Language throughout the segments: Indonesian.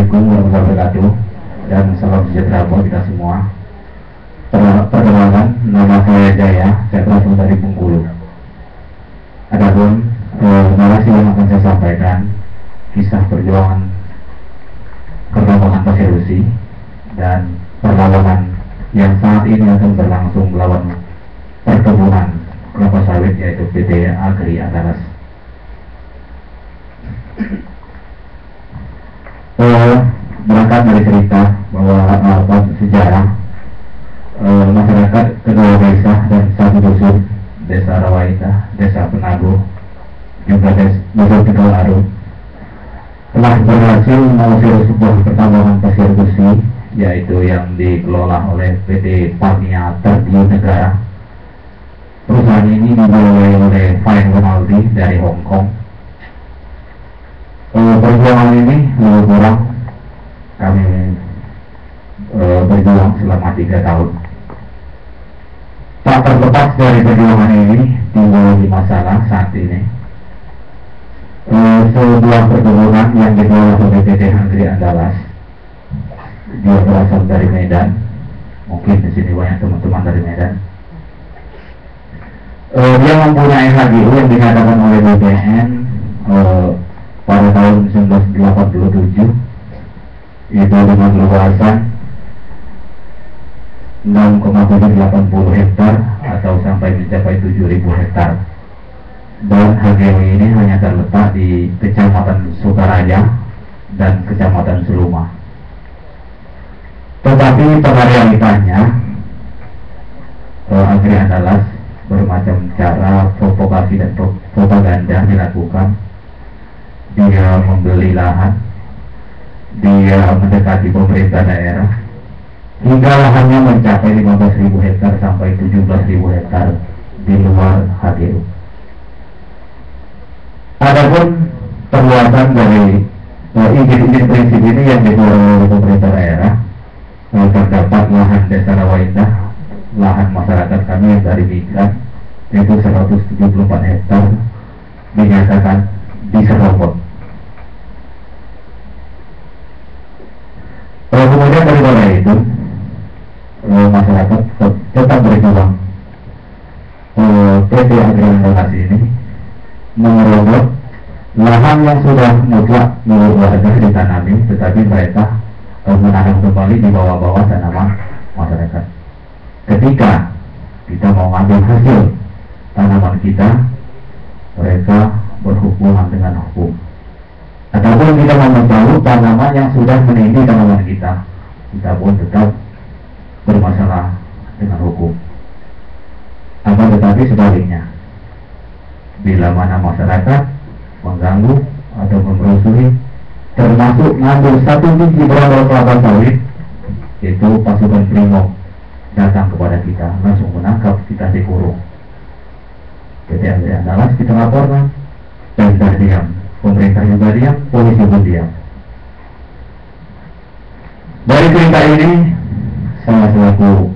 Assalamualaikum warahmatullahi wabarakatuh dan salam sejahtera buat kita semua. Perkenalkan, nama saya Jaya, saya berasal dari Bengkulu. Adapun narasi yang akan saya sampaikan kisah perjuangan perlawanan Pasir Rusi dan perlawanan yang saat ini akan berlangsung melawan perkebunan kelapa sawit yaitu PT Agri Andalas. Berangkat dari cerita bahwa sejarah masyarakat kedua desa dan satu dusun, Desa Rawaita, Desa Penago, juga Desa Tegal Aru, telah berhasil mengusir sebuah pertambangan pasir besi, yaitu yang dikelola oleh PT Parnia Terbiu Negara. Perusahaan ini dimulai oleh Fine Ronaldi dari Hong Kong. Perjuangan ini lebih kurang kami berjuang selama 3 tahun. Tak terlepas dari perjuangan ini timbul masalah saat ini. Sebuah perkebunan yang dikelola oleh PT Agri Andalas, dia berasal dari Medan. Mungkin di sini banyak teman-teman dari Medan. Dia mempunyai HGU yang dinyatakan oleh BPN pada tahun 1987, itu dengan luasan 6,780 hektar atau sampai mencapai 7.000 hektar. Dan HGW ini hanya terletak di Kecamatan Sukaraja dan Kecamatan Seluma. Tetapi pada realitanya Agri Andalas bermacam cara provokasi dan propaganda dilakukan. Dia membeli lahan, dia mendekati pemerintah daerah, hingga lahannya mencapai 15.000 hektar sampai 17.000 hektar di luar HGU. Adapun perluasan dari izin-izin prinsip ini yang dikeluarkan oleh pemerintah daerah, terdapat lahan Desa Rawaita, lahan masyarakat kami yang dari migran, yaitu 174 hektar dinyatakan diserobot. Kemudian daripada itu masyarakat tetap berjuang. PT Agri Andalas ini mengerobot lahan yang sudah mutlak milik warga ditanami, tetapi mereka menanam kembali di bawah-bawah tanaman masyarakat. Ketika kita mau ambil hasil tanaman kita, mereka berhubungan dengan hukum. Ataupun kita mau mencabut tanaman yang sudah menindih tanaman kita pun tetap bermasalah dengan hukum. Akan tetapi sebaliknya, bila mana masyarakat mengganggu atau memerusui, termasuk ngambil 1 biji berondol kelapa sawit, itu pasukan Brimob datang kepada kita, langsung menangkap, kita dikurung. PT Agri Andalas kita laporkan, dan kita diam. Pemerintah juga diam, polisi pun diam. Dari cerita ini, saya selaku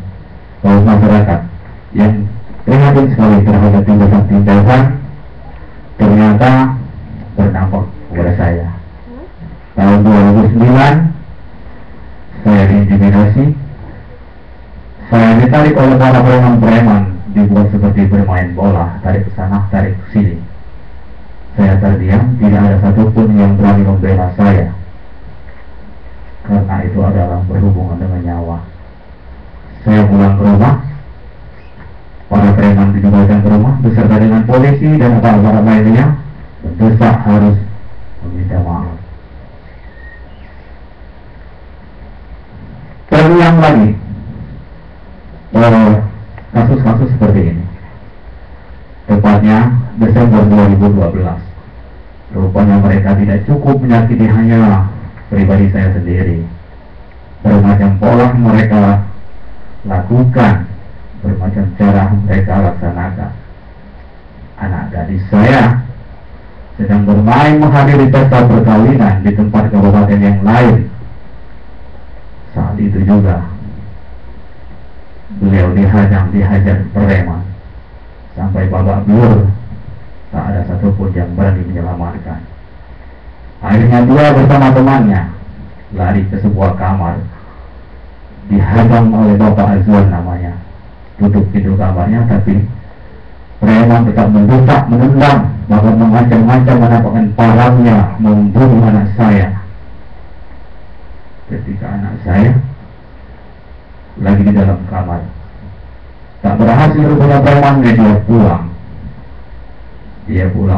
masyarakat yang prihatin sekali terhadap tindakan ternyata berdampak kepada saya. Tahun 2009, saya diintimidasi. Saya ditarik oleh para preman-preman, dibuat seperti bermain bola, tarik ke sana, tarik ke sini. Saya terdiam, tidak ada satupun yang berani membela saya, karena itu adalah berhubungan dengan nyawa. Saya pulang ke rumah, para preman dikembalikan ke rumah beserta dengan polisi dan aparat lainnya, mendesak harus meminta maaf. Terulang lagi kasus-kasus seperti ini. Tepatnya Desember 2012. Rupanya mereka tidak cukup menyakiti hanya pribadi saya sendiri. Bermacam pola mereka lakukan, bermacam cara mereka laksanakan. Anak gadis saya sedang bermain menghadiri pesta perkawinan di tempat kabupaten yang lain. Saat itu juga beliau dihajar preman sampai babak belur. Tak ada satupun yang berani menyelamatkan. Akhirnya dia bersama temannya lari ke sebuah kamar, dihadang oleh Bapak Azwan namanya, tutup pintu kamarnya, tapi preman tetap mendesak, menendang, bahkan mengancam-ancam menampakkan parangnya membunuh anak saya. Ketika anak saya lagi di dalam kamar, tak berhasil rupanya premannya, dia pulang.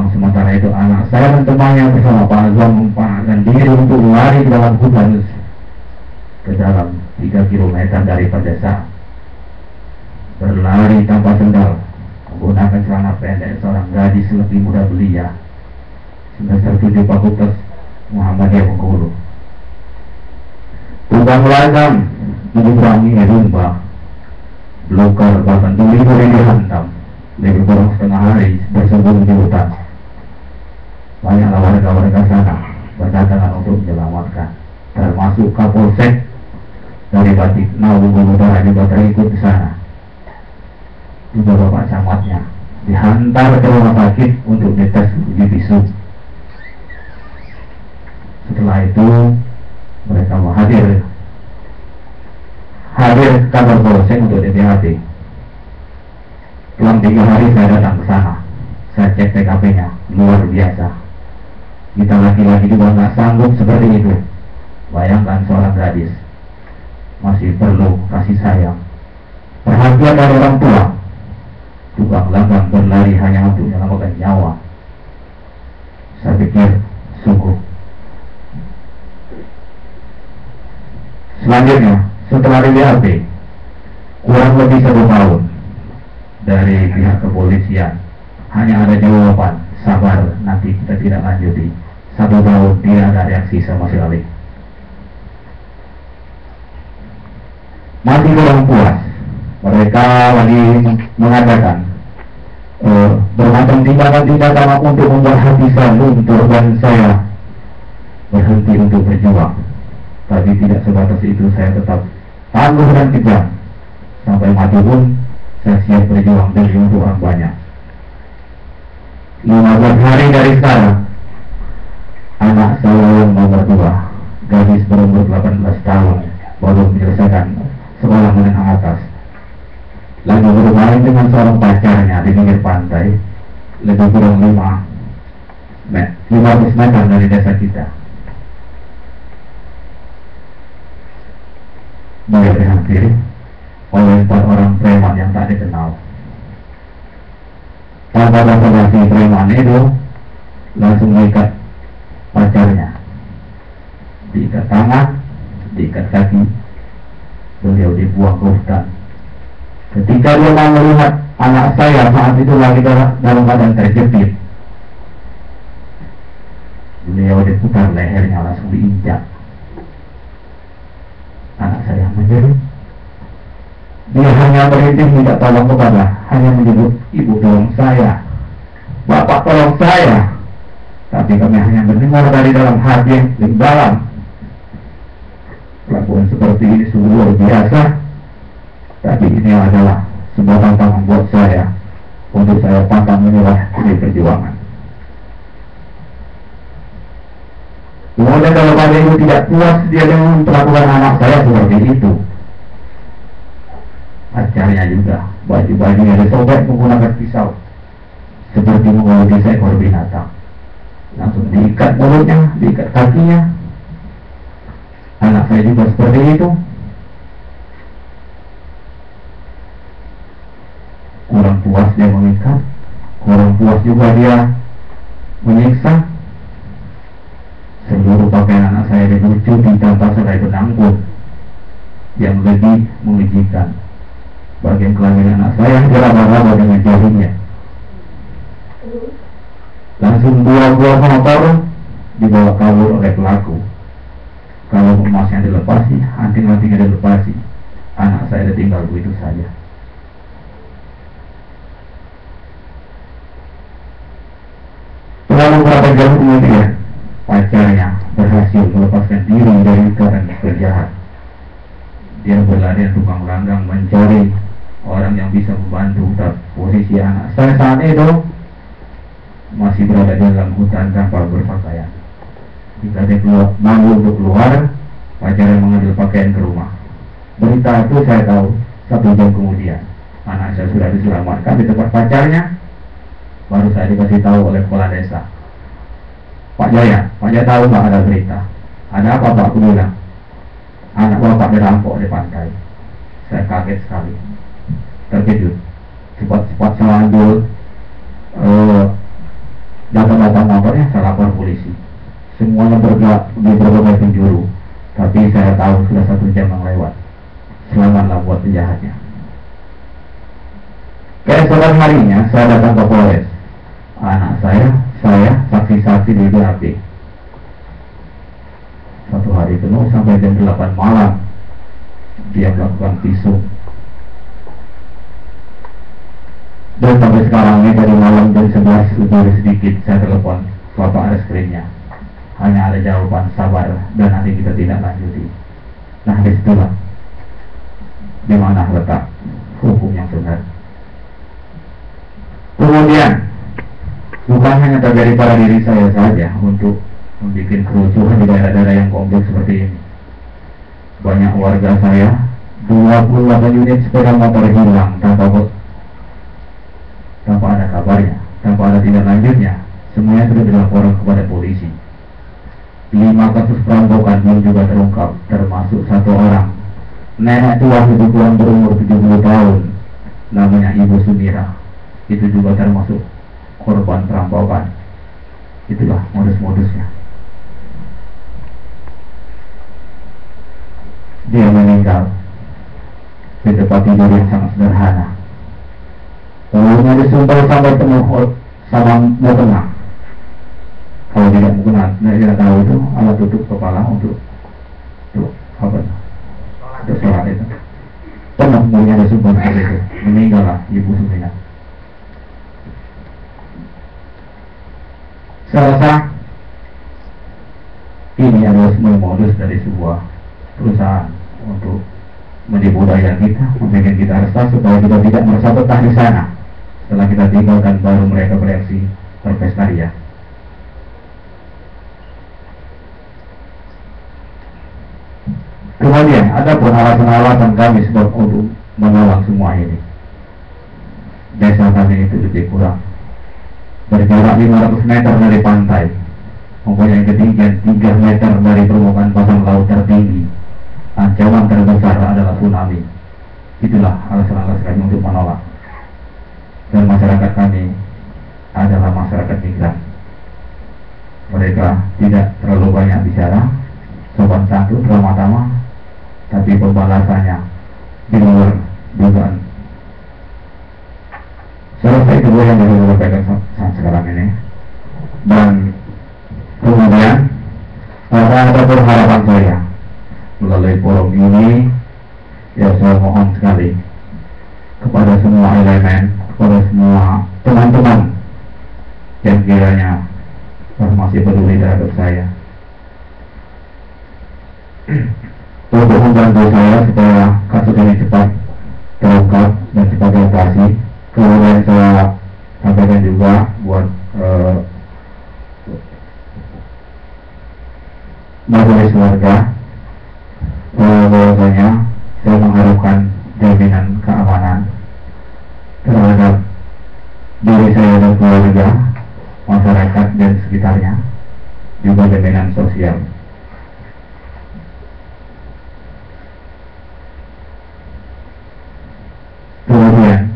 Sementara itu anak saya dan temannya bersama Pak Azwan mempanaskan diri untuk lari ke dalam hutan, ke dalam 3 kilometer dari desa, berlari tanpa sendal, menggunakan celana pendek seorang gadis lebih muda belia, semester 7 Fakultas Muhammadiyah Bengkulu. Tukang lagam menyeberangi Rumba, Blokar, bahkan Tulipo yang dihantam. Lebih kurang setengah hari bersembunyi di hutan. Banyaklah warga-warga sana berdatangan untuk menyelamatkan, termasuk Kapolsek dari Batik Bengkulu Utara juga terikut di sana. Juga Bapak Camatnya dihantar ke rumah sakit untuk dites uji bisu. Setelah itu mereka hadir ke kantor Polsek untuk DPHP. Setelah 3 hari saya datang ke sana, saya cek TKP-nya, luar biasa. Kita laki-laki juga nggak sanggup seperti itu. Bayangkan seorang gadis masih perlu kasih sayang, perhatian dari orang tua. Tukang langgang berlari hanya untuk menyelamatkan nyawa. Saya pikir sungguh. Selanjutnya, setelah DPHP kurang lebih 1 tahun dari pihak kepolisian, hanya ada jawaban, sabar, nanti kita tidak lanjuti. 1 tahun tidak ada reaksi sama sekali. Masih kurang puas, mereka lagi mengadakan bermacam tindakan untuk membuat hati saya luntur dan saya berhenti untuk berjuang. Tapi tidak sebatas itu, saya tetap tangguh dan kejam. Sampai mati pun saya siap berjuang demi untuk orang banyak. 15 hari dari sekarang, anak saya yang nomor 2, gadis berumur 18 tahun, baru menyelesaikan sekolah menengah atas, lagi bermain dengan seorang pacarnya di pinggir pantai, lebih kurang 500 meter dari desa kita. Dia dihampiri oleh 4 orang preman yang tak dikenal. Tanpa basa-basi, preman itu langsung mengikat pacarnya, diikat tangan, diikat kaki, beliau dibuang ke hutan. Ketika dia mau melihat anak saya saat itu lagi dalam keadaan terjepit, beliau diputar lehernya, langsung diinjak. Anak saya menjerit. Dia hanya merintih minta tolong kepada, hanya menyebut, "Ibu tolong saya, Bapak tolong saya." Tapi kami hanya mendengar dari dalam hati yang lebih dalam. Kelakuan seperti ini sungguh luar biasa. Tapi ini adalah sebuah tantangan buat saya, untuk saya pantang menyerah di perjuangan. Kemudian kalau pada ibu tidak puas dia dengan perlakuan anak saya seperti itu, pacarnya juga baju-bajunya disobek menggunakan pisau, seperti menggoreng seekor binatang. Langsung diikat mulutnya, diikat kakinya. Anak saya juga seperti itu. Kurang puas dia mengikat, kurang puas juga dia menyiksa. Seluruh pakaian anak saya dilucu ditambah selai benang pun yang lebih mengejutkan. Bagian kelamin anak saya diraba-raba dengan jarinya. Langsung 2 buah motor dibawa kabur oleh pelaku. Kalau emasnya dilepasi, anting-antingnya dilepasi, anak saya ditinggal begitu saja. Setelah beberapa jam kemudian, pacarnya berhasil melepaskan diri dari lingkaran penjahat. Dia berlari tukang langgang mencari orang yang bisa membantu. Posisi anak saya saat itu masih berada di dalam hutan tanpa berpakaian. Jika dia malu untuk keluar, pacar yang mengambil pakaian ke rumah. Berita itu saya tahu 1 jam kemudian anak saya sudah diselamatkan di tempat pacarnya. Baru saya dikasih tahu oleh kepala desa, Pak Jaya tahu nggak ada berita? Ada apa Pak? Aku bilang, anak bapak dirampok di pantai. Saya kaget sekali, terkejut. Cepat-cepat saya ambil data-data motornya, saya lapor polisi. Semuanya bergerak di berbagai penjuru, tapi saya tahu sudah 1 jam yang lewat. Selamatlah buat penjahatnya. Keesokan harinya saya datang ke Polres. Anak saya saksi-saksi di BAP. 1 hari penuh sampai jam 8 malam dia melakukan visum. Dan sampai sekarang ini dari malam jam 11 lebih sedikit saya telepon Bapak Reskrimnya. Hanya ada jawaban sabar dan nanti kita tidak lanjuti. Nah, disitulah di mana letak hukum yang benar. Kemudian bukan hanya terjadi pada diri saya saja untuk membuat kerusuhan di daerah-daerah yang kompleks seperti ini. Banyak warga saya 28 unit sepeda motor hilang tanpa ada kabarnya, tanpa ada tindak lanjutnya. Semuanya sudah dilaporkan kepada polisi. 5 kasus perampokan belum juga terungkap, termasuk 1 orang nenek tua kebetulan berumur 70 tahun, namanya Ibu Sumira. Itu juga termasuk korban perampokan. Itulah modus-modusnya. Dia meninggal di tempat tidur yang sangat sederhana. Lalunya disumpel sampai penuh sama mukena. Kalau tidak mukena, tidak tahu itu alat tutup kepala untuk apa? Untuk sholat itu. Penuh mulanya disumpel seperti itu. Meninggallah Ibu Sumina. Saya rasa ini adalah semua modus dari sebuah perusahaan untuk menipu daya kita, membuat kita resah supaya kita tidak merasa betah di sana. Setelah kita tinggalkan, baru mereka bereaksi berpesta ria. Kemudian ada pun alasan-alasan kami sebab untuk menolak semua ini. Desa kami itu lebih kurang berjarak 500 meter dari pantai, mempunyai ketinggian 3 meter dari permukaan pasang laut tertinggi. Ancaman terbesar adalah tsunami. Itulah alasan-alasan kami untuk menolak. Dan masyarakat kami adalah masyarakat migran. Mereka tidak terlalu banyak bicara, sopan santun ramah-tamah, tapi pembalasannya di luar dugaan. Selesai kedua yang baru saat sekarang ini. Dan kemudian ada harapan saya melalui forum ini, ya saya mohon sekali kepada semua elemen, kepada semua teman-teman yang kiranya masih peduli terhadap saya, untuk membantu saya supaya kasus ini cepat terungkap dan cepat diatasi. Kemudian saya sampaikan juga buat majelis warga bahwasanya saya mengharapkan jaminan keamanan terhadap diri saya dan keluarga, masyarakat dan sekitarnya, juga jaminan sosial. Kemudian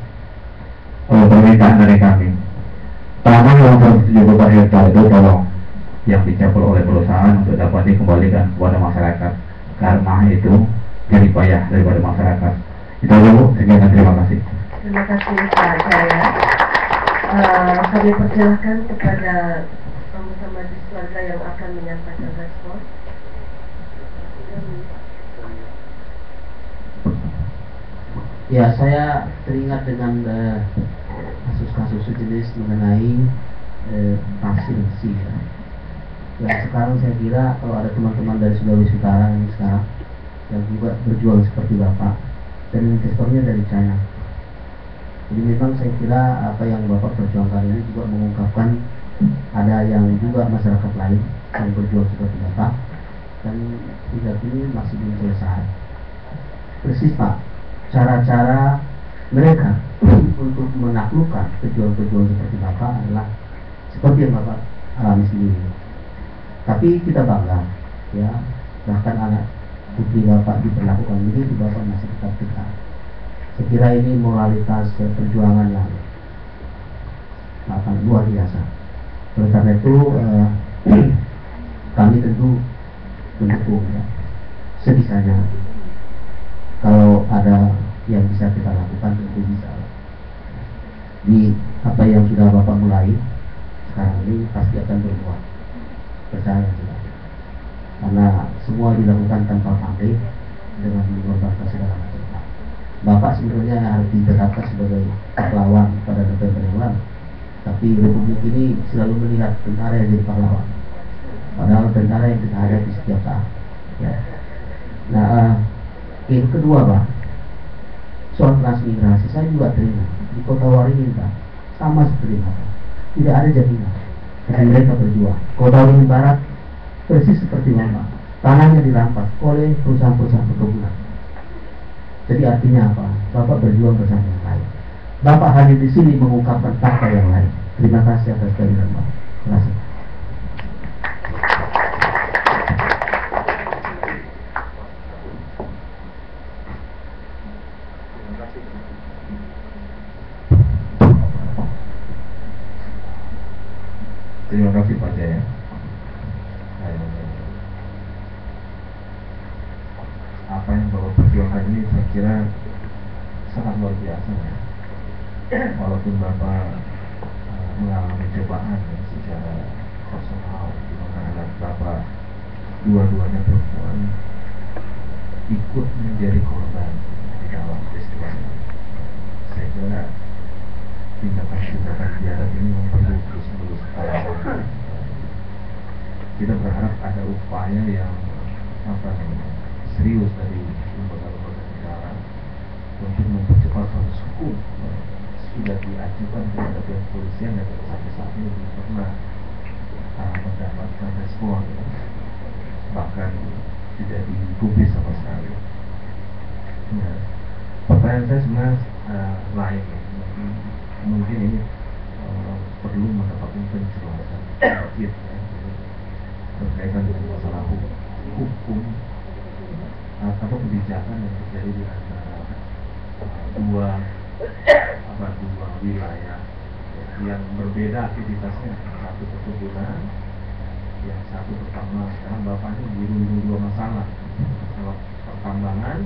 permintaan dari kami, tanah yang 174 hektar itu tolong yang dicabut oleh perusahaan untuk dapat dikembalikan kepada masyarakat, karena itu jadi payah daripada masyarakat. Itu aja Bu, sekian, terima kasih. Terima kasih Pak Jaya. Kami persilahkan kepada anggota majelis warga yang akan menyampaikan respon. Ya, saya teringat dengan kasus-kasus sejenis mengenai pasir ya. Dan sekarang saya kira kalau ada teman-teman dari Sulawesi Utara ini sekarang yang juga berjuang seperti Bapak, dan investornya dari China. Jadi memang saya kira apa yang Bapak perjuangkan ini juga mengungkapkan ada yang juga masyarakat lain yang berjuang seperti Bapak. dan hingga kini masih belum selesai. Persis Pak, cara-cara mereka untuk menaklukkan pejuang-pejuang seperti Bapak adalah seperti yang Bapak alami sendiri. Tapi kita bangga, ya, bahkan anak putri Bapak diperlakukan begitu, Bapak masih tetap tegar. Saya kira ini moralitas perjuangan yang akan luar biasa. Oleh karena itu kami tentu mendukung, ya, sebisanya. Kalau ada yang bisa kita lakukan tentu bisa. Di apa yang sudah Bapak mulai sekarang ini pasti akan berbuah. Percaya sudah. Karena semua dilakukan tanpa pamrih, dengan mengorbankan segala macam. Bapak sebenarnya harus ditetapkan sebagai pahlawan pada November yang lalu. Tapi Republik ini selalu melihat tentara yang jadi pahlawan, padahal tentara yang kita hadapi setiap saat, ya. Nah, yang kedua Pak, soal transmigrasi saya juga terima di Kota Waringin Pak, sama seperti Bapak, tidak ada jaminan. Tapi mereka berjuang. Kota Waringin Barat persis seperti Bapak, tanahnya dirampas oleh perusahaan-perusahaan perkebunan. Jadi artinya apa? Bapak berjuang bersama yang lain. Bapak hadir di sini mengungkapkan fakta yang lain. Terima kasih atas kehadiran Bapak. Terima kasih. Terima kasih Pak Jaya. Apa yang Bapak perjuangkan ini saya kira sangat luar biasa, ya. Walaupun Bapak mengalami cobaan, ya, secara personal, di mana anak Bapak dua-duanya perempuan ikut menjadi korban di dalam peristiwa ini. Saya kira tindakan-tindakan biadab ini perlu terus-menerus kita lakukan. Kita berharap ada upaya yang serius dari lembaga-lembaga negara untuk mempercepat proses hukum. Sudah diajukan kepada pihak kepolisian dan sampai saat ini belum pernah mendapatkan respon, ya. Bahkan tidak dipublis sama sekali. Ya. Pertanyaan saya sebenarnya lain, ya. Mungkin ini perlu mendapatkan penjelasan sedikit, ya, berkaitan dengan masalah hukum atau kebijakan yang terjadi di antara dua wilayah yang berbeda aktivitasnya. Satu perkebunan, yang satu pertambangan. Sekarang bapaknya dirundung dua masalah. Masalah pertambangan,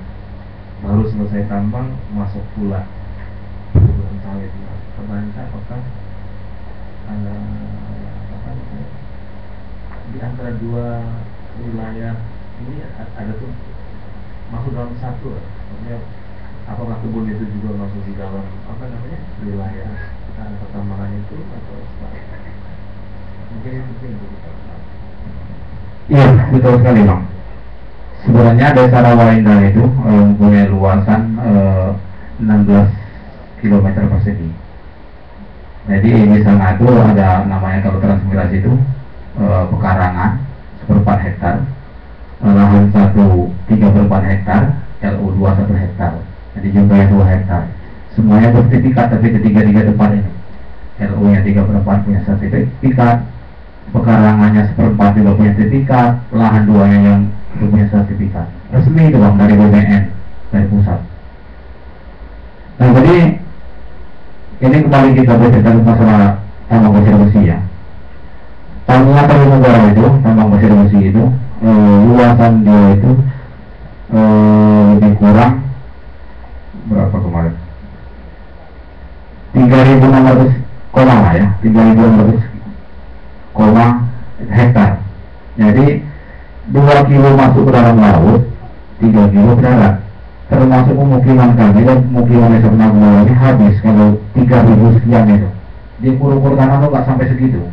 baru selesai tambang masuk pula perkebunan sawit. Nah, pertanyaan saya, apakah di antara dua wilayah ini ada tuh masuk dalam satu, maksudnya apakah kebun itu juga masuk di dalam wilayah pertambangan itu atau sebaliknya? Mungkin itu kita tahu. Iya, betul sekali Bang. Sebenarnya desa Rawaindah itu mempunyai luasan 16 km persegi. Jadi di sana itu ada namanya, kalau transmigrasi itu pekarangan 1/4 hektar, lahan 3/4 hektar, LU 2 1 hektar. Jadi jumlahnya 2 hektar. Semuanya bersertifikat, tapi ketiga tempat ini, LU nya 3/4 punya sertifikat, pekarangannya 1/4 juga punya sertifikat, lahan 2-nya yang punya sertifikat resmi itu Bang, dari BPN, dari pusat. Nah, jadi ini kembali kita bercerita masalah tambang pasir besi, ya. Tambang negara itu, tambang pasir besi itu luasan dia itu lebih kurang berapa kemarin? 3.600 koma lah, ya, 3.600 koma hektar. Jadi 2 kilo masuk ke dalam laut, 3 kilo ke darat. Termasuk pemukiman kami dan pemukiman yang sebenarnya ini habis kalau 3.000 sekian itu. Di Purwokerto tanah itu nggak sampai segitu.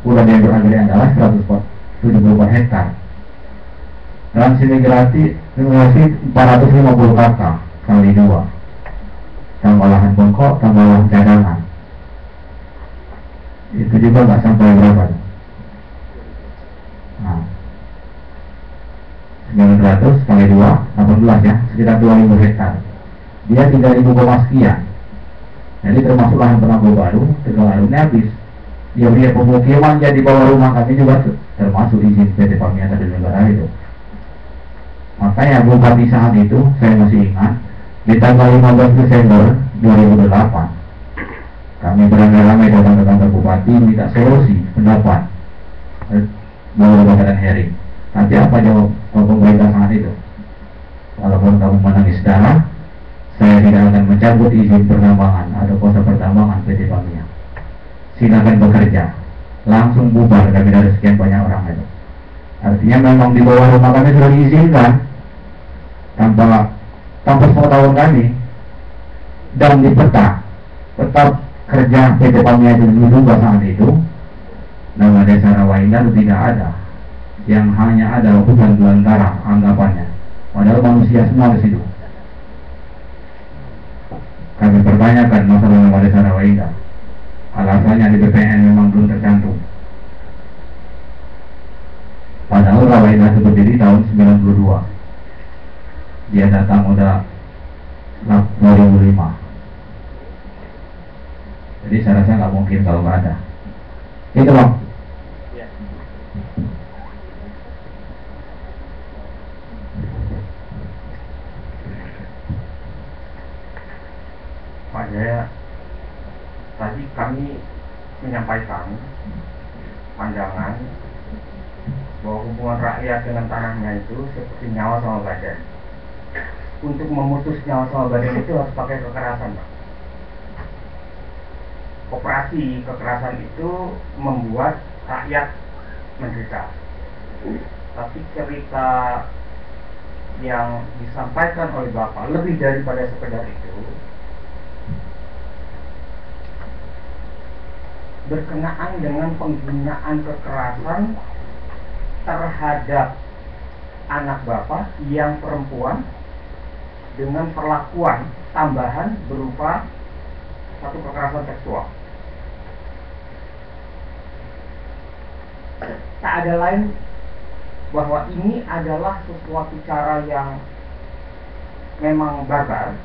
Pulau yang berada adalah 174 hektar. Transmigrasi 450 kakak kali 2. Tambah lahan bengkok, tambah lahan cadangan. Itu juga nggak sampai berapa. Nah, 900 kali 2, 18 ya, sekitar 2000 hektar. Dia 3000 sekian. Jadi termasuk lahan penangguh baru, Tegal Harum ini habis. Dia pemukiman yang di bawah rumah kami juga termasuk izin PT Pamia Tadi Negara itu. Makanya Bupati saat itu, saya masih ingat, di tanggal 15 Desember 2008, kami beramai-ramai datang ke kantor Bupati minta solusi pendapat melalui bagian hearing. Nanti apa jawab pemerintah saat itu? Walaupun kamu menangis darah, saya tidak akan mencabut izin pertambangan atau kuasa pertambangan PT Pamia. Silakan bekerja, langsung bubar. Kami dari sekian banyak orang itu. Artinya memang di bawah rumah kami sudah diizinkan tanpa sepengetahuan kami, dan di peta kerja PT Pamia itu juga saat itu nama desa Rawaindan tidak ada, yang hanya ada hutan belantara anggapannya, padahal manusia semua di situ. Kami pertanyakan masalah nama desa Rawaindan, alasannya di BPN memang belum tercantum, padahal Rawaindan itu berdiri tahun 92. Dia datang udah 2005. Jadi saya rasa nggak mungkin kalau nggak ada. Itu Bang. Ya. Pak Jaya, tadi kami menyampaikan pandangan bahwa hubungan rakyat dengan tanahnya itu seperti nyawa sama badan. Untuk memutus nyawa sama badan itu harus pakai kekerasan, Pak. Operasi kekerasan itu membuat rakyat menderita. Tapi cerita yang disampaikan oleh Bapak lebih daripada sekedar itu, berkenaan dengan penggunaan kekerasan terhadap anak Bapak yang perempuan dengan perlakuan tambahan berupa satu kekerasan seksual. Tak ada lain bahwa ini adalah sesuatu cara yang memang barbar,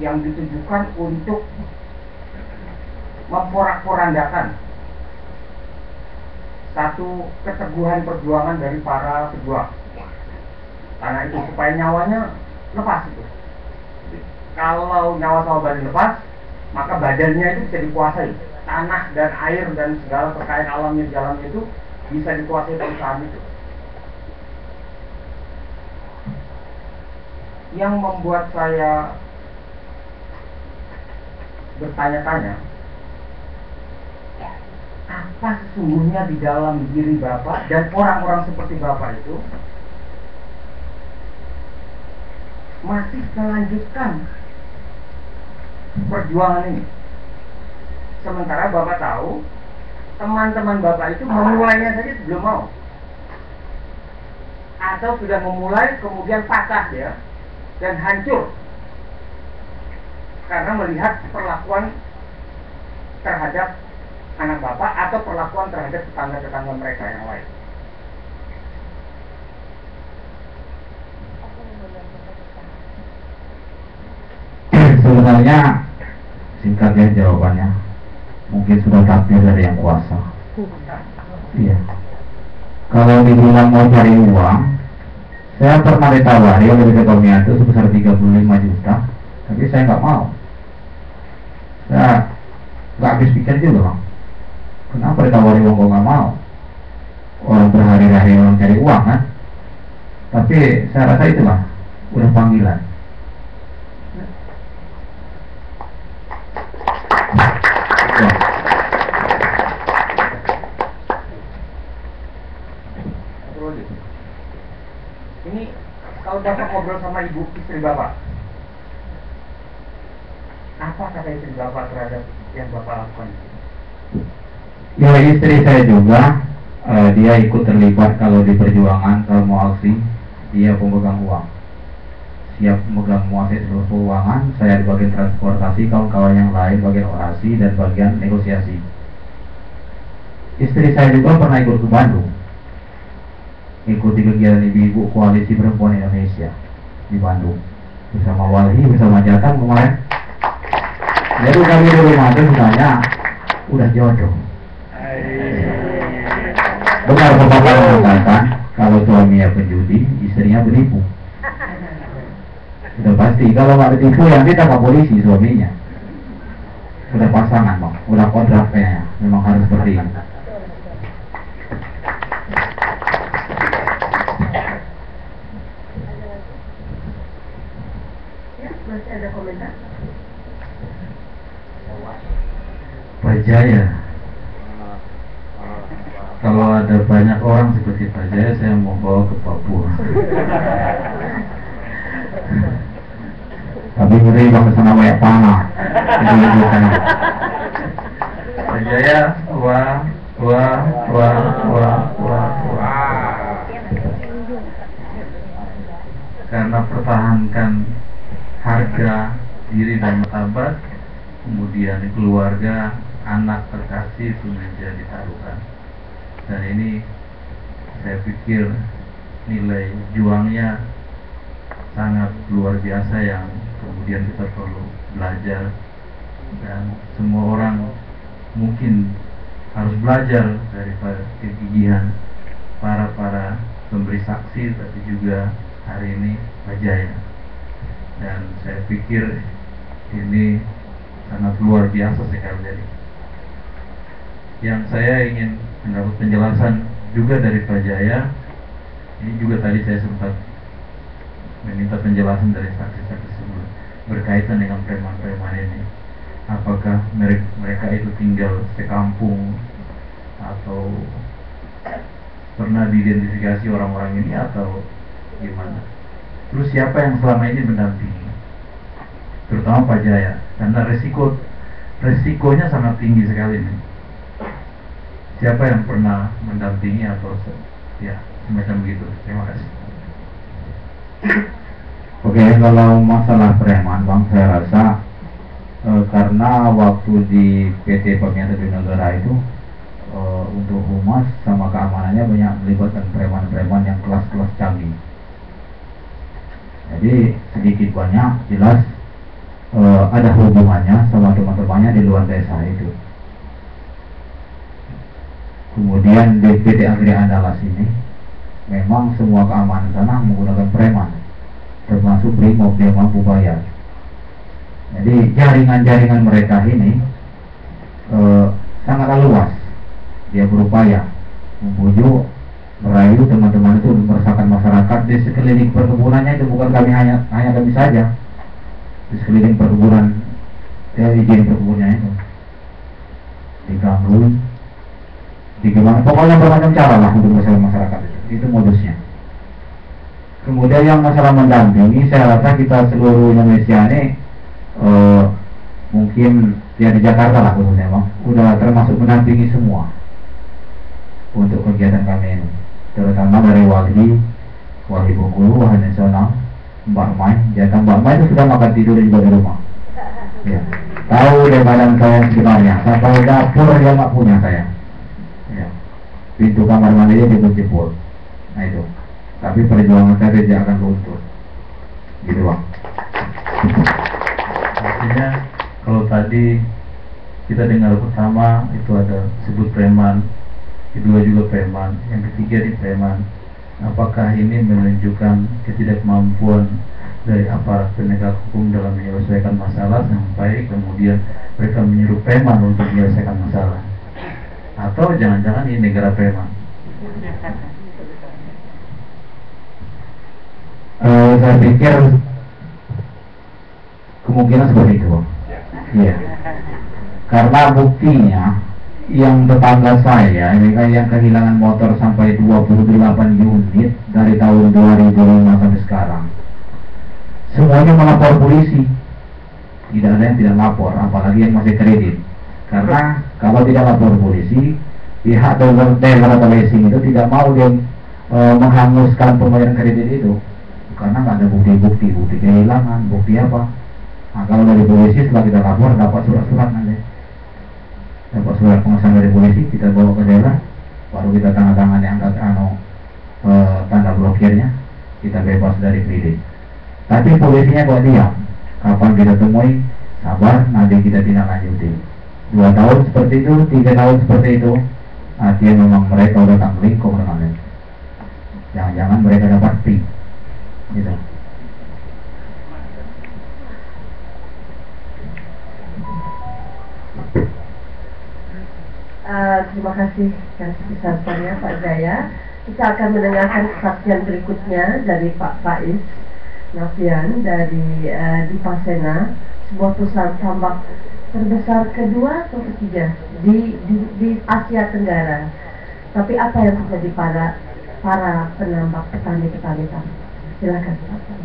yang ditujukan untuk memporak-porandakan satu keteguhan perjuangan dari para pejuang. Karena itu supaya nyawanya lepas itu. Kalau nyawa sama badan lepas, maka badannya itu bisa dikuasai. Tanah dan air dan segala kekayaan alamnya di dalamnya itu bisa dikuasai perusahaan itu. Yang membuat saya bertanya-tanya, apa sesungguhnya di dalam diri Bapak dan orang-orang seperti Bapak itu masih melanjutkan perjuangan ini, sementara Bapak tahu teman-teman Bapak itu memulainya saja belum mau, atau sudah memulai kemudian patah ya dan hancur karena melihat perlakuan terhadap anak Bapak atau perlakuan terhadap tetangga-tetangga mereka yang lain. Sebenarnya singkatnya jawabannya mungkin sudah takdir dari yang kuasa. Iya. Kalau dibilang mau cari uang, saya pernah ditawari oleh PT Pamia itu sebesar 35 juta, tapi saya nggak mau. Saya nggak habis pikir juga, Bang. Kenapa ditawari uang kok nggak mau? Orang berhari-hari orang cari uang kan. Tapi saya rasa itulah udah panggilan. Ini kalau Bapak ngobrol sama ibu istri Bapak, apa kata istri Bapak terhadap yang Bapak lakukan? Ya, istri saya juga dia ikut terlibat kalau di perjuangan, kalau mau aksi dia pemegang uang, siap memegang menguasai seluruh keuangan. Saya di bagian transportasi, kawan-kawan yang lain bagian orasi dan bagian negosiasi. Istri saya juga pernah ikut ke Bandung. ikuti kegiatan ibu-ibu Koalisi Perempuan Indonesia di Bandung bersama Walhi, bersama Jatang kemarin. Jadi kami di rumah itu sebenarnya udah jodoh. Benar bapak mengatakan kalau suaminya penjudi, istrinya beribu. Udah pasti kalau nggak ditipu yang ditangkap polisi suaminya. Udah pasangan bang, udah kontraknya, memang harus seperti ini. Ya, masih ada komentar. Pak Jaya, kalau ada banyak orang seperti Pak Jaya, saya mau bawa ke Papua. Tapi ngeri bang kesana banyak panah. Pak Jaya, wah. Karena pertahankan harga diri dan martabat, kemudian keluarga, anak terkasih itu menjadi taruhan. Dan ini saya pikir nilai juangnya sangat luar biasa yang kemudian kita perlu belajar, dan semua orang mungkin harus belajar dari kegigihan para pemberi saksi, tapi juga hari ini Pak Jaya. Dan saya pikir ini sangat luar biasa sekali. Jadi yang saya ingin mendapat penjelasan juga dari Pak Jaya, ini juga tadi saya sempat meminta penjelasan dari saksi-saksi sebelum berkaitan dengan preman-preman ini. Apakah mereka itu tinggal sekampung atau pernah diidentifikasi orang-orang ini atau gimana? Terus siapa yang selama ini mendampingi, terutama Pak Jaya, karena resikonya sangat tinggi sekali nih. Siapa yang pernah mendampingi atau ya semacam begitu? Terima kasih. Oke, kalau masalah preman bang, saya rasa karena waktu di PT Pemirsa di Negara itu untuk humas sama keamanannya banyak melibatkan preman-preman yang kelas-kelas canggih. Jadi sedikit banyak jelas ada hubungannya sama teman-temannya di luar desa itu. Kemudian di PT Agri Andalas ini memang semua keamanan sana menggunakan preman, termasuk brimob yang mampu bayar. Jadi jaringan-jaringan mereka ini sangat luas. Dia berupaya membujuk, merayu teman-teman itu meresahkan masyarakat di sekeliling perkebunannya. Itu bukan hanya kami saja, di sekeliling perkebunan, izin perkebunannya itu diganggu, gimana, pokoknya bermacam cara lah untuk masalah masyarakat itu modusnya. Kemudian yang masalah mendampingi, saya rasa kita seluruh Indonesia ini mungkin ya di Jakarta lah khususnya bang, udah termasuk mendampingi semua untuk kegiatan kami ini, terutama dari Walhi Bengkulu, Walhi Nasional, Mbak Mai, Jatang. Mbak Mai itu sudah makan tidur juga di rumah ya. Tahu deh badan saya sebenarnya, sampai dapur dia nggak punya saya ya. Pintu kamar mandinya ditutup. Nah itu, tapi perjuangan saya tidak akan luntur gitu bang. Artinya kalau tadi kita dengar pertama itu ada sebut preman, kedua juga preman, yang ketiga di preman. Apakah ini menunjukkan ketidakmampuan dari aparat penegak hukum dalam menyelesaikan masalah sampai kemudian mereka menyuruh preman untuk menyelesaikan masalah? Atau jangan-jangan ini negara preman? Saya pikir kemungkinan seperti itu. Iya. Karena buktinya yang tetangga saya ini yang kehilangan motor sampai 28 unit dari tahun 2005 sampai sekarang, semuanya melapor polisi. Tidak ada yang tidak lapor, apalagi yang masih kredit. Karena kalau tidak lapor polisi, pihak developer atau leasing itu tidak mau dia menghanguskan pembayaran kredit itu, karena nggak ada bukti kehilangan, bukti apa. Nah, kalau dari polisi setelah kita lapor dapat surat-surat nanti, dapat surat pengesahan dari polisi, kita bawa ke daerah, baru kita tanda tangan yang tanda blokirnya, kita bebas dari kredit. Tapi polisinya kok diam. Kapan kita temui, sabar, nanti kita tindak lanjuti. 2 tahun seperti itu, 3 tahun seperti itu, artinya memang mereka udah tak melingkup dengan itu. Jangan-jangan mereka dapat fee, gitu. Terima kasih yang sebesar-besarnya Pak Jaya. Kita akan mendengarkan kesaksian berikutnya dari Pak Faiz Nafian dari Dipasena, sebuah perusahaan tambak terbesar kedua atau ketiga di Asia Tenggara. Tapi apa yang terjadi pada para penambak petani tambak? Silakan Pak.